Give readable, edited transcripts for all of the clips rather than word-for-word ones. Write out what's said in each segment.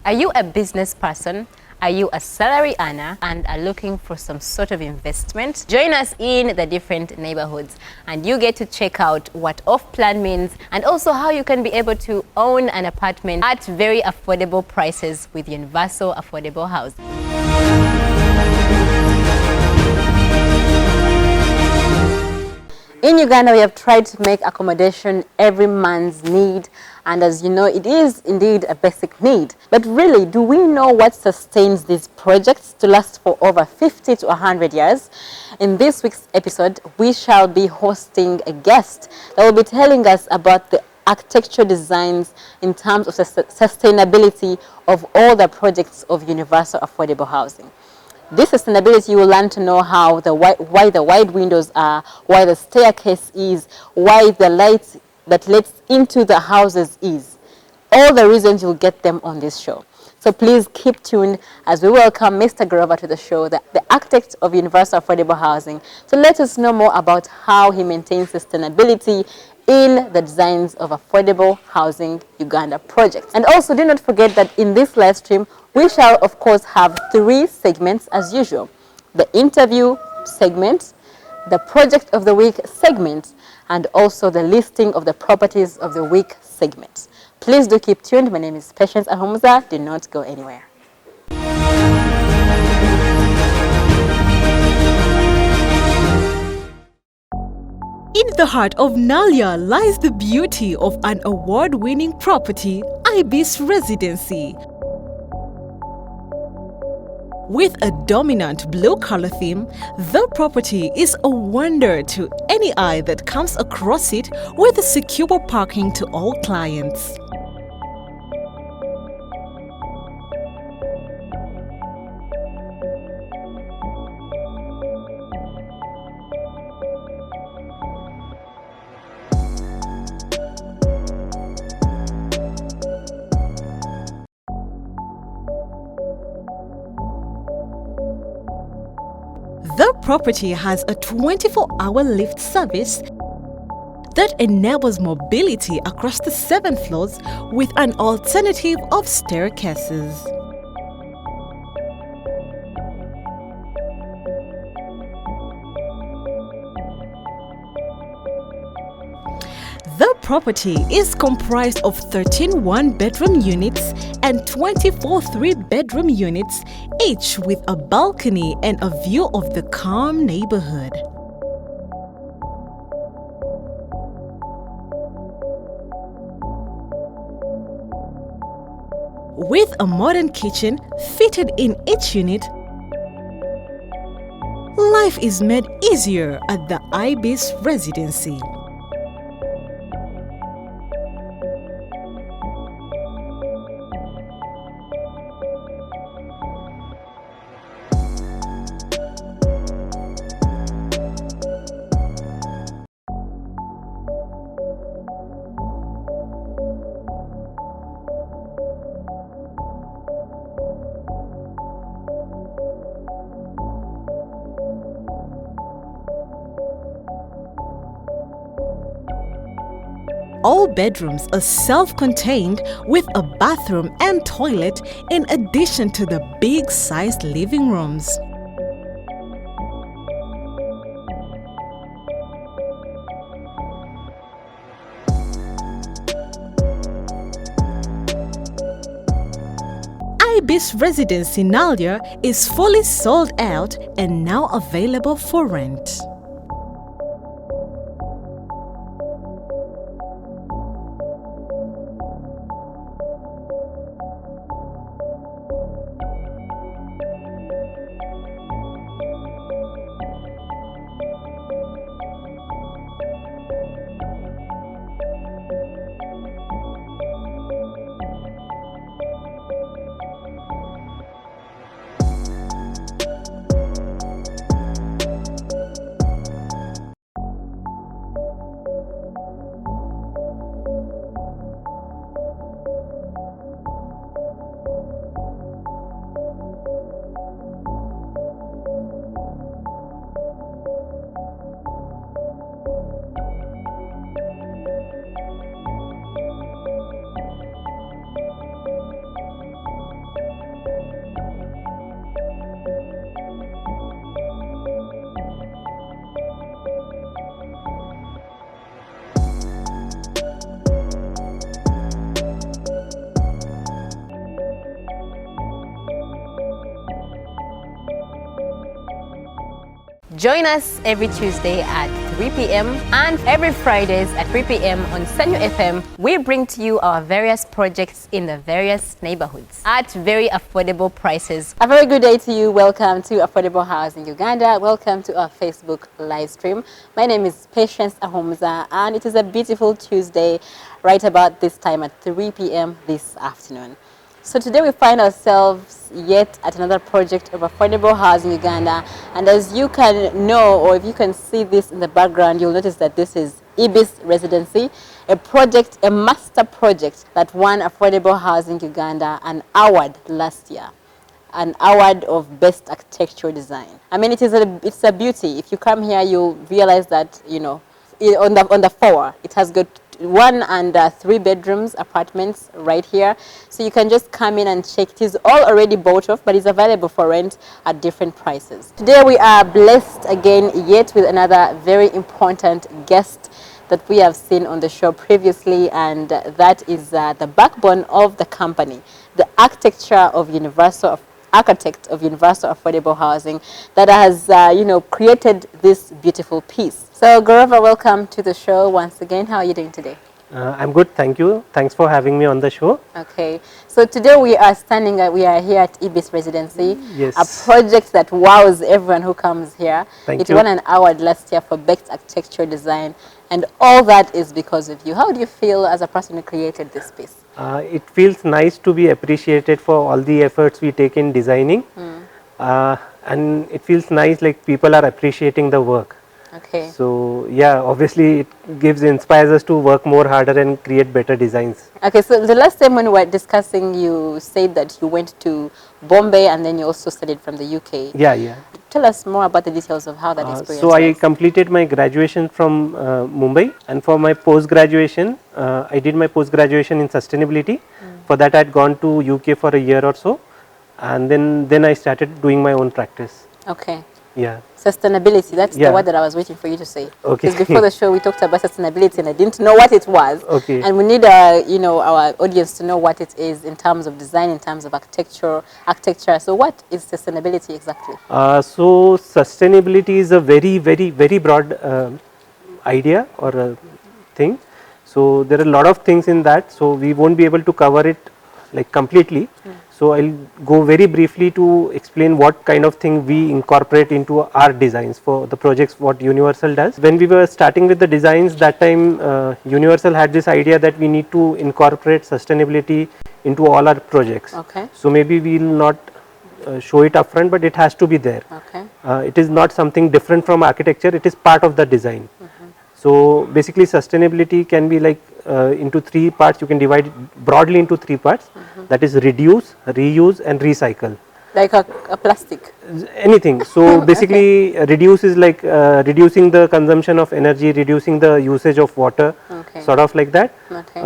Are you a business person? Are you a salary earner and are looking for some sort of investment? Join us in the different neighborhoods and you get to check out what off-plan means and also how you can be able to own an apartment at very affordable prices with universal affordable housing. In Uganda, we have tried to make accommodation every man's need, and as you know, it is indeed a basic need. But really, do we know what sustains these projects to last for over 50 to 100 years? In this week's episode, we shall be hosting a guest that will be telling us about the architectural designs in terms of sustainability of all the projects of universal affordable housing. This sustainability, you will learn to know how why the wide windows are, why the staircase is, why the light that lets into the houses is. All the reasons you'll get them on this show. So please keep tuned as we welcome Mr. Grover to the show, the architect of universal affordable housing, to let us know more about how he maintains sustainability in the designs of affordable housing Uganda projects. And also do not forget that in this live stream, we shall of course have 3 segments as usual. The interview segment, the project of the week segment, and also the listing of the properties of the week segment. Please do keep tuned. My name is Patience Ahumuza. Do not go anywhere. In the heart of Nalia lies the beauty of an award-winning property, Ibis Residency. With a dominant blue color theme, the property is a wonder to any eye that comes across it, with secure parking to all clients. The property has a 24-hour lift service that enables mobility across the 7 floors with an alternative of staircases. The property is comprised of 13 one-bedroom units and 24 three-bedroom units, each with a balcony and a view of the calm neighborhood. With a modern kitchen fitted in each unit, life is made easier at the Ibis Residency. All bedrooms are self-contained with a bathroom and toilet in addition to the big-sized living rooms. Ibis Residency Nalia is fully sold out and now available for rent. Join us every Tuesday at 3 p.m. and every Fridays at 3 p.m. on Senyo FM. We bring to you our various projects in the various neighborhoods at very affordable prices. A very good day to you. Welcome to Affordable House in Uganda. Welcome to our Facebook live stream. My name is Patience Ahomza, and it is a beautiful Tuesday right about this time at 3 p.m. this afternoon. So today we find ourselves yet at another project of affordable housing in Uganda, and as you can know, or if you can see this in the background, you'll notice that this is Ibis Residency, a project, a master project that won Affordable Housing Uganda an award last year, an award of best architectural design. I mean, it's a beauty. If you come here, you'll realize that, you know, on the floor, it has got 1 and 3 bedrooms apartments right here, so you can just come in and check. It is all already bought off, but it's available for rent at different prices. Today we are blessed again yet with another very important guest that we have seen on the show previously, and that is the backbone of the company, the architect of universal affordable housing that has created this beautiful piece. So Gaurav, welcome to the show once again. How are you doing today? I'm good, thank you. Thanks for having me on the show. Okay, so today we are here at Ibis Residency, Yes. a project that wows everyone who comes here. Thank It you. won an award last year for best architectural design, and all that is because of you. How do you feel as a person who created this piece? It feels nice to be appreciated for all the efforts we take in designing, and it feels nice like people are appreciating the work. Okay. So yeah, obviously it inspires us to work more harder and create better designs. Okay, so the last time when we were discussing, you said that you went to Bombay and then you also studied from the UK. Yeah. Tell us more about the details of how that experience So I was. completed my graduation from Mumbai, and for my post-graduation, I did my post-graduation in sustainability. For that I had gone to UK for a year or so, and then I started doing my own practice. Okay. Yeah. Sustainability, that's the Yeah. word that I was waiting for you to say. Okay. Because before the show we talked about sustainability and I didn't know what it was. Okay. And we need our audience to know what it is in terms of design, in terms of architecture. So what is sustainability exactly? So sustainability is a very, very, very broad idea or a thing. So there are a lot of things in that. So we won't be able to cover it like completely. So I'll go very briefly to explain what kind of thing we incorporate into our designs for the projects what Universal does. When we were starting with the designs, that time Universal had this idea that we need to incorporate sustainability into all our projects. Okay. So maybe we will not show it upfront, but it has to be there. Okay. It is not something different from architecture, it is part of the design. So basically sustainability can be like into 3 parts. You can divide it broadly into 3 parts, that is reduce, reuse and recycle. Like a plastic? Anything. So basically reduce is like reducing the consumption of energy, reducing the usage of water, sort of like that. Okay.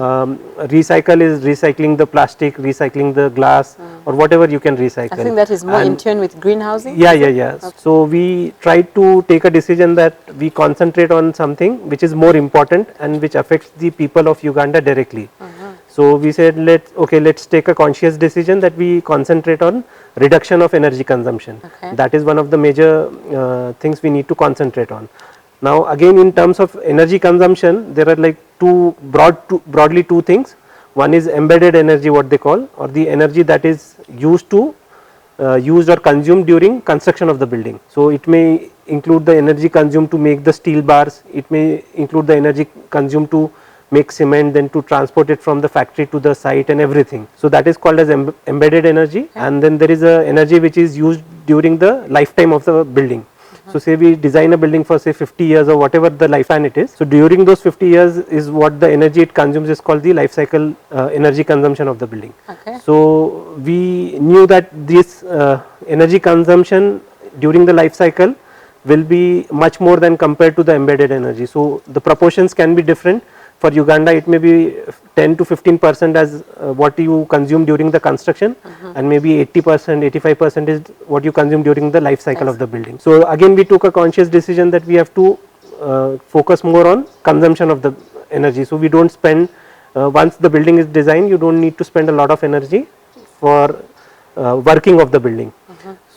Recycle is recycling the plastic, recycling the glass or whatever you can recycle. I think that is more in tune with greenhousing? Yeah. Okay. So we tried to take a decision that we concentrate on something which is more important and which affects the people of Uganda directly. So we said let's take a conscious decision that we concentrate on reduction of energy consumption. Okay. That is one of the major things we need to concentrate on. Now again, in terms of energy consumption, there are like broadly two things. One is embedded energy, what they call, or the energy that is used or consumed during construction of the building. So it may include the energy consumed to make the steel bars, it may include the energy consumed to make cement, then to transport it from the factory to the site and everything. So that is called as embedded energy. And then there is a energy which is used during the lifetime of the building. So say we design a building for say 50 years or whatever the lifespan it is. So during those 50 years is what the energy it consumes is called the life cycle energy consumption of the building. Okay. So we knew that this energy consumption during the life cycle will be much more than compared to the embedded energy. So the proportions can be different. For Uganda it may be 10 to 15% as what you consume during the construction, and maybe 80%, 85% is what you consume during the life cycle of the building. So again we took a conscious decision that we have to focus more on consumption of the energy. So we don't spend, once the building is designed, you don't need to spend a lot of energy for working of the building.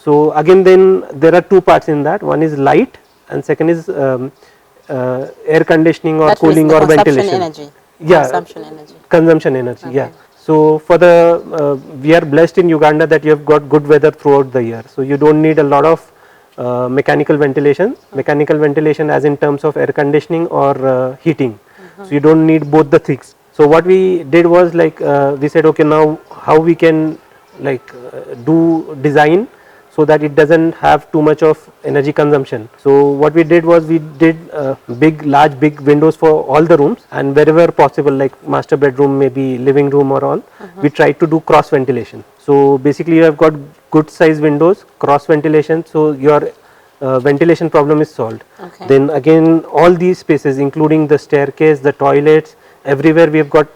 So again then there are two parts in that. One is light and second is air conditioning or That means cooling the or consumption ventilation. energy. Yeah, Consumption energy. consumption energy. Okay. Yeah. So for the we are blessed in Uganda that you have got good weather throughout the year. So you don't need a lot of mechanical ventilation. Mechanical ventilation as in terms of air conditioning or heating. So you don't need both the things. So what we did was like we said, okay, now how we can like do design so that it does not have too much of energy consumption. So what we did was we did large big windows for all the rooms, and wherever possible like master bedroom, maybe living room or all, we tried to do cross ventilation. So basically you have got good size windows, cross ventilation, so your ventilation problem is solved. Okay. Then again all these spaces including the staircase, the toilets, everywhere we have got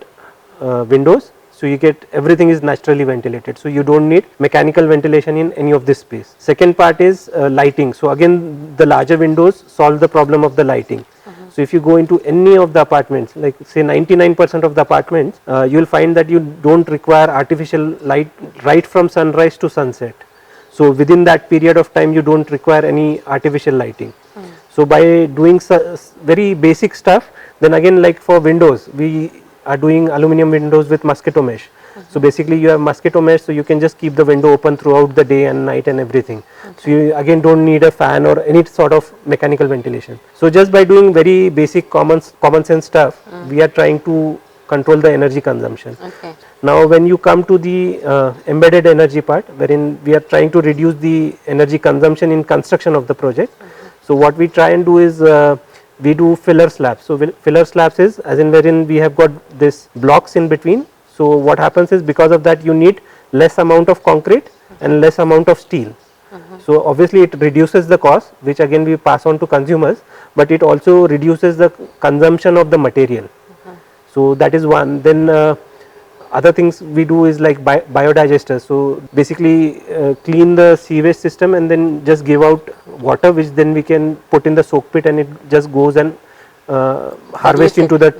windows, so you get everything is naturally ventilated, so you don't need mechanical ventilation in any of this space. Second part is lighting. So again the larger windows solve the problem of the lighting. So if you go into any of the apartments, like say 99% of the apartments, you will find that you don't require artificial light right from sunrise to sunset. So within that period of time you don't require any artificial lighting. So by doing very basic stuff, then again like for windows we are doing aluminum windows with mosquito mesh. So basically you have mosquito mesh, so you can just keep the window open throughout the day and night and everything. So you again don't need a fan or any sort of mechanical ventilation. So just by doing very basic common sense stuff, we are trying to control the energy consumption. Okay. Now when you come to the embedded energy part, wherein we are trying to reduce the energy consumption in construction of the project. So what we try and do is we do filler slabs. So filler slabs is as in wherein we have got this blocks in between. So what happens is because of that you need less amount of concrete and less amount of steel. So obviously it reduces the cost, which again we pass on to consumers, but it also reduces the consumption of the material. So that is one. Then other things we do is like biodigesters. So basically clean the sewage system and then just give out water, which then we can put in the soak pit and it just goes and harvest into the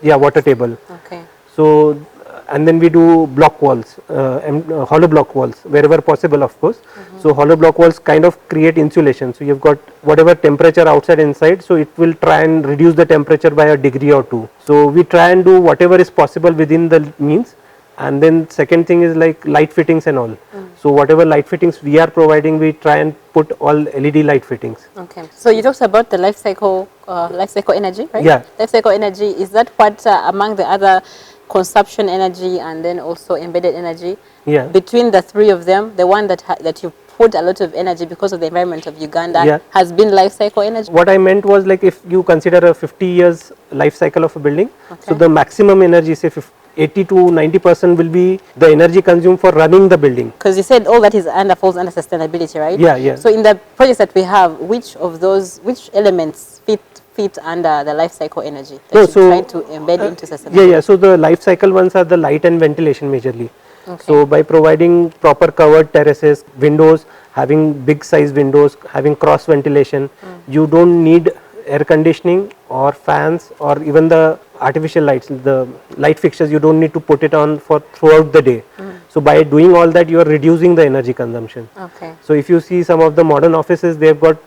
water table. Okay. So and then we do block walls, hollow block walls wherever possible, of course. So hollow block walls kind of create insulation. So you've got whatever temperature outside inside, so it will try and reduce the temperature by a degree or two. So we try and do whatever is possible within the means. And then second thing is like light fittings and all. So whatever light fittings we are providing, we try and put all LED light fittings. Okay. So you talked about the life cycle energy, right? Yeah. Life cycle energy, is that what among the other consumption energy and then also embedded energy? Yeah. Between the three of them, the one that you put a lot of energy because of the environment of Uganda has been life cycle energy? What I meant was like if you consider a 50 years life cycle of a building, so the maximum energy, say 80 to 90% will be the energy consumed for running the building. Because you said all that is falls under sustainability, right? Yeah, yeah. So in the projects that we have, which elements fit under the life cycle energy that you're trying to embed into sustainability? Yeah. So the life cycle ones are the light and ventilation majorly. Okay. So by providing proper covered terraces, windows, having big size windows, having cross ventilation, you don't need air conditioning or fans or even the artificial lights, the light fixtures, you don't need to put it on for throughout the day. So by doing all that, you are reducing the energy consumption. Okay. So if you see some of the modern offices, they have got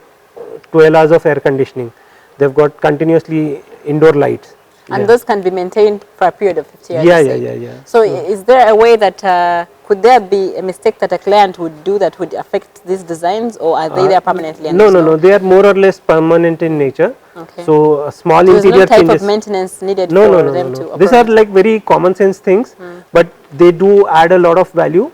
12 hours of air conditioning, they have got continuously indoor lights. And those can be maintained for a period of 50 years. Yeah. So is there a way that, could there be a mistake that a client would do that would affect these designs, or are they there permanently? And No, they are more or less permanent in nature. Okay. So small There's interior no type changes. of maintenance needed No. for them to operate. These are like very common sense things, but they do add a lot of value.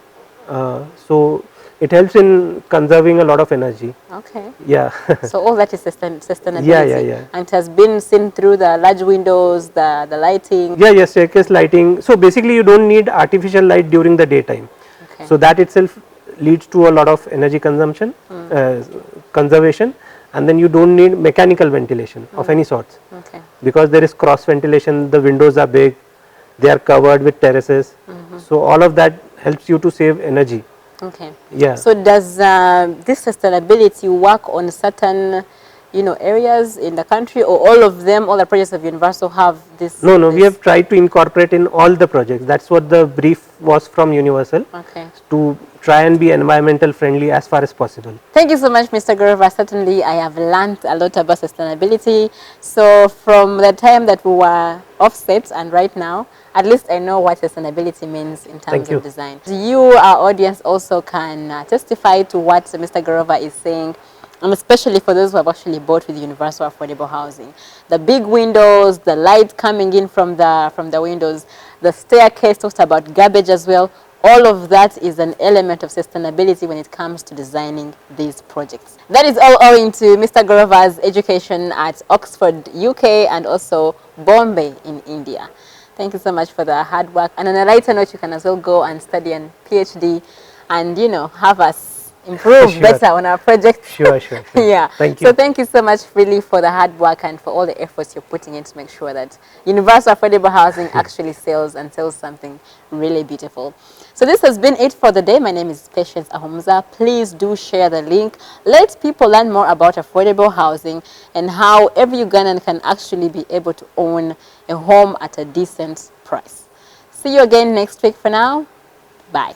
So it helps in conserving a lot of energy. Okay. Yeah. So all that is sustainability. Yeah. And it has been seen through the large windows, the lighting. Yeah, staircase lighting. So basically you don't need artificial light during the daytime. Okay. So that itself leads to a lot of energy consumption, conservation, and then you don't need mechanical ventilation of any sorts. Okay. Because there is cross ventilation, the windows are big, they are covered with terraces. So all of that helps you to save energy. Okay. Yeah. So does this sustainability work on certain areas in the country, or all of them, all the projects of Universal have this? No, no, we have tried to incorporate in all the projects. That's what the brief was from Universal. Okay. To try and be environmental friendly as far as possible. Thank you so much, Mr. Grover. Certainly, I have learned a lot about sustainability. So from the time that we were offset and right now, at least I know what sustainability means in terms of design. You, our audience, also can testify to what Mr. Grover is saying, and especially for those who have actually bought with universal affordable housing. The big windows, the light coming in from the windows, the staircase, talked about garbage as well. All of that is an element of sustainability when it comes to designing these projects. That is all owing to Mr. Grover's education at Oxford, UK, and also Bombay in India. Thank you so much for the hard work. And on a lighter note, you can as well go and study a PhD and, have us improve better on our project. Sure. Yeah. Thank you. So thank you so much really for the hard work and for all the efforts you're putting in to make sure that universal affordable housing actually sells something really beautiful. So this has been it for the day. My name is Patience Ahumza. Please do share the link. Let people learn more about affordable housing and how every Ugandan can actually be able to own a home at a decent price. See you again next week. For now, bye.